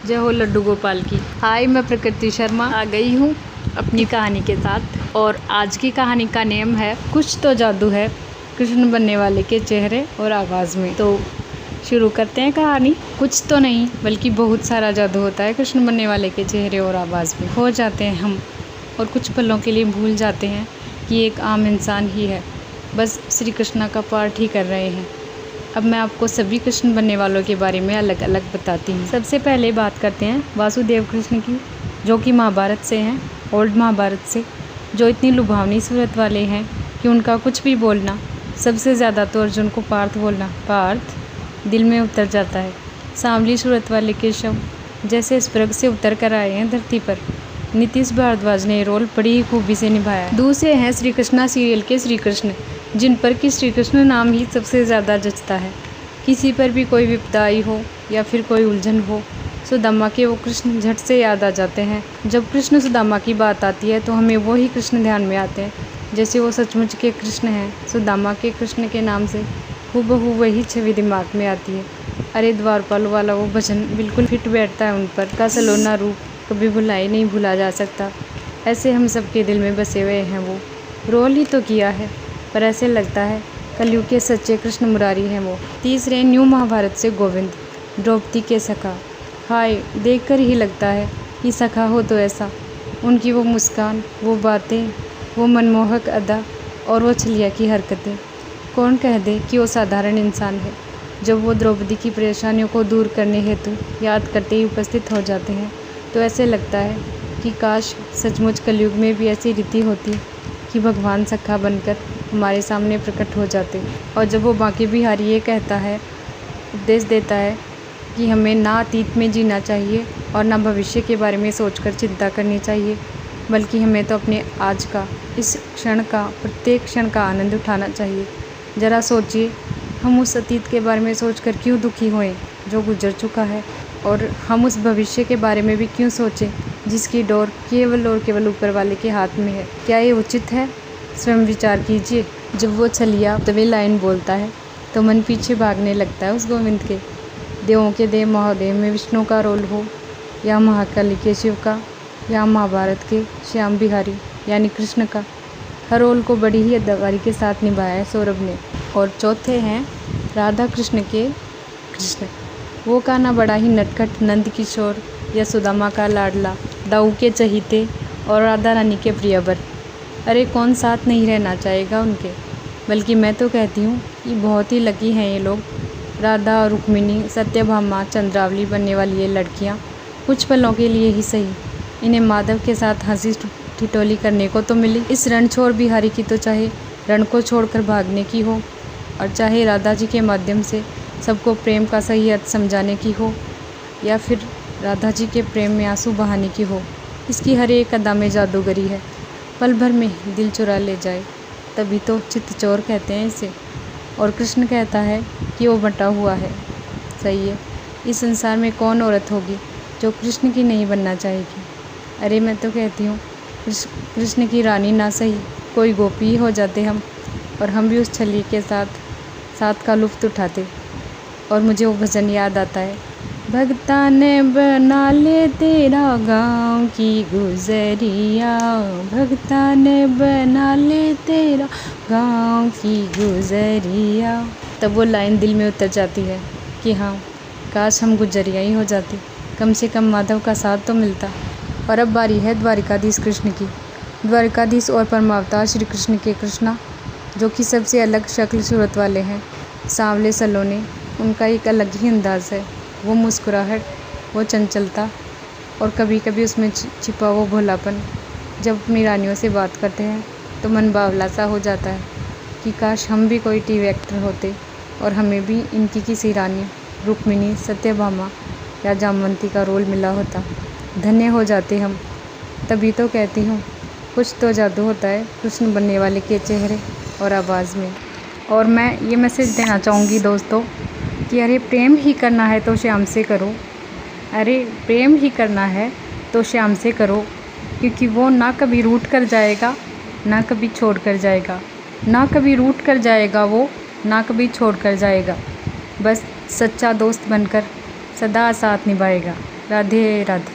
जय हो लड्डू गोपाल की। हाय, मैं प्रकृति शर्मा आ गई हूँ अपनी कहानी के साथ। और आज की कहानी का नेम है कुछ तो जादू है कृष्ण बनने वाले के चेहरे और आवाज़ में। तो शुरू करते हैं कहानी। कुछ तो नहीं बल्कि बहुत सारा जादू होता है कृष्ण बनने वाले के चेहरे और आवाज़ में। खो जाते हैं हम और कुछ पलों के लिए भूल जाते हैं कि एक आम इंसान ही है, बस श्री कृष्णा का पार्ट ही कर रहे हैं। अब मैं आपको सभी कृष्ण बनने वालों के बारे में अलग अलग बताती हूँ। सबसे पहले बात करते हैं वासुदेव कृष्ण की, जो कि महाभारत से हैं, ओल्ड महाभारत से, जो इतनी लुभावनी सूरत वाले हैं कि उनका कुछ भी बोलना, सबसे ज़्यादा तो अर्जुन को पार्थ बोलना, पार्थ दिल में उतर जाता है। सांवली सूरत वाले केशव जैसे स्वर्ग से उतर कर आए हैं धरती पर। नीतीश भारद्वाज ने रोल बड़ी ही खूबी से निभाया। दूसरे हैं श्री कृष्णा सीरियल के श्री कृष्ण, जिन पर कि श्री कृष्ण नाम ही सबसे ज़्यादा जचता है। किसी पर भी कोई विपदा आई हो या फिर कोई उलझन हो, सुदामा के वो कृष्ण झट से याद आ जाते हैं। जब कृष्ण सुदामा की बात आती है तो हमें वो ही कृष्ण ध्यान में आते हैं, जैसे वो सचमुच के कृष्ण हैं। सुदामा के कृष्ण के नाम से हूबहू वही छवि दिमाग में आती है। अरे द्वारपाल वाला वो भजन बिल्कुल फिट बैठता है उन पर। का सलोना रूप कभी भुलाए नहीं भूला जा सकता, ऐसे हम सबके दिल में बसे हुए हैं। वो रोल ही तो किया है, पर ऐसे लगता है कलयुग के सच्चे कृष्ण मुरारी हैं वो। तीसरे न्यू महाभारत से गोविंद, द्रौपदी के सखा। हाय, देखकर ही लगता है कि सखा हो तो ऐसा। उनकी वो मुस्कान, वो बातें, वो मनमोहक अदा और वो छलिया की हरकतें। कौन कह दे कि वो साधारण इंसान है। जब वो द्रौपदी की परेशानियों को दूर करने हेतु याद करते ही उपस्थित हो जाते हैं तो ऐसे लगता है कि काश सचमुच कलयुग में भी ऐसी रीति होती कि भगवान सखा बनकर हमारे सामने प्रकट हो जाते। और जब वो बांके बिहारी ये कहता है, उपदेश देता है कि हमें ना अतीत में जीना चाहिए और ना भविष्य के बारे में सोचकर चिंता करनी चाहिए, बल्कि हमें तो अपने आज का, इस क्षण का, प्रत्येक क्षण का आनंद उठाना चाहिए। ज़रा सोचिए, हम उस अतीत के बारे में सोचकर क्यों दुखी होएं जो गुजर चुका है, और हम उस भविष्य के बारे में भी क्यों सोचें जिसकी डोर केवल और केवल ऊपर वाले के हाथ में है। क्या ये उचित है? स्वयं विचार कीजिए। जब वो छलिया तभी लाइन बोलता है तो मन पीछे भागने लगता है उस गोविंद के। देवों के देव महादेव में विष्णु का रोल हो, या महाकाली के शिव का, या महाभारत के श्याम बिहारी यानी कृष्ण का, हर रोल को बड़ी ही अदाकारी के साथ निभाया है सौरभ ने। और चौथे हैं राधा कृष्ण के कृष्ण, वो कान्हा बड़ा ही नटखट नंद किशोर या सुदामा का लाडला, दाऊ के चहीते और राधा रानी के प्रियवर। अरे कौन साथ नहीं रहना चाहेगा उनके। बल्कि मैं तो कहती हूँ कि बहुत ही लकी हैं ये लोग। राधा और रुक्मिणी, सत्यभामा, चंद्रावली बनने वाली ये लड़कियाँ कुछ पलों के लिए ही सही, इन्हें माधव के साथ हंसी ठिठोली करने को तो मिली। इस रणछोड़ बिहारी की तो चाहे रण को छोड़कर भागने की हो, और चाहे राधा जी के माध्यम से सबको प्रेम का सही अर्थ समझाने की हो, या फिर राधा जी के प्रेम में आंसू बहाने की हो, इसकी हर एक अदा में जादूगरी है। पल भर में दिल चुरा ले जाए, तभी तो चित्त चोर कहते हैं इसे। और कृष्ण कहता है कि वो बंटा हुआ है। सही है, इस संसार में कौन औरत होगी जो कृष्ण की नहीं बनना चाहेगी। अरे मैं तो कहती हूँ कृष्ण की रानी ना सही, कोई गोपी ही हो जाते हम, और हम भी उस छली के साथ का लुत्फ़ उठाते। और मुझे वो भजन याद आता है, भगता ने बना ले तेरा गाँव की गुजरिया, भगता ने बना ले तेरा गाँव की गुजरिया। तब वो लाइन दिल में उतर जाती है कि हाँ, काश हम गुजरिया ही हो जाते, कम से कम माधव का साथ तो मिलता। और अब बारी है द्वारिकाधीश कृष्ण की। द्वारिकाधीश और परमावतार श्री कृष्ण के कृष्णा, जो कि सबसे अलग शक्ल सूरत वाले हैं। सांवले सलोने, उनका एक अलग ही अंदाज़ है। वो मुस्कुराहट, वो चंचलता, और कभी कभी उसमें छिपा वो भोलापन। जब अपनी रानियों से बात करते हैं तो मन बावला सा हो जाता है कि काश हम भी कोई टीवी एक्टर होते और हमें भी इनकी किसी रानी, रुक्मिणी, सत्यभामा या जामवंती का रोल मिला होता। धन्य हो जाते हम। तभी तो कहती हूँ कुछ तो जादू होता है कृष्ण बनने वाले के चेहरे और आवाज़ में। और मैं ये मैसेज देना चाहूँगी दोस्तों कि अरे प्रेम ही करना है तो श्याम से करो। अरे प्रेम ही करना है तो श्याम से करो, क्योंकि वो ना कभी रूठ कर जाएगा, ना कभी छोड़ कर जाएगा, ना कभी रूठ कर जाएगा वो, ना कभी छोड़ कर जाएगा। बस सच्चा दोस्त बनकर सदा साथ निभाएगा। राधे राधे।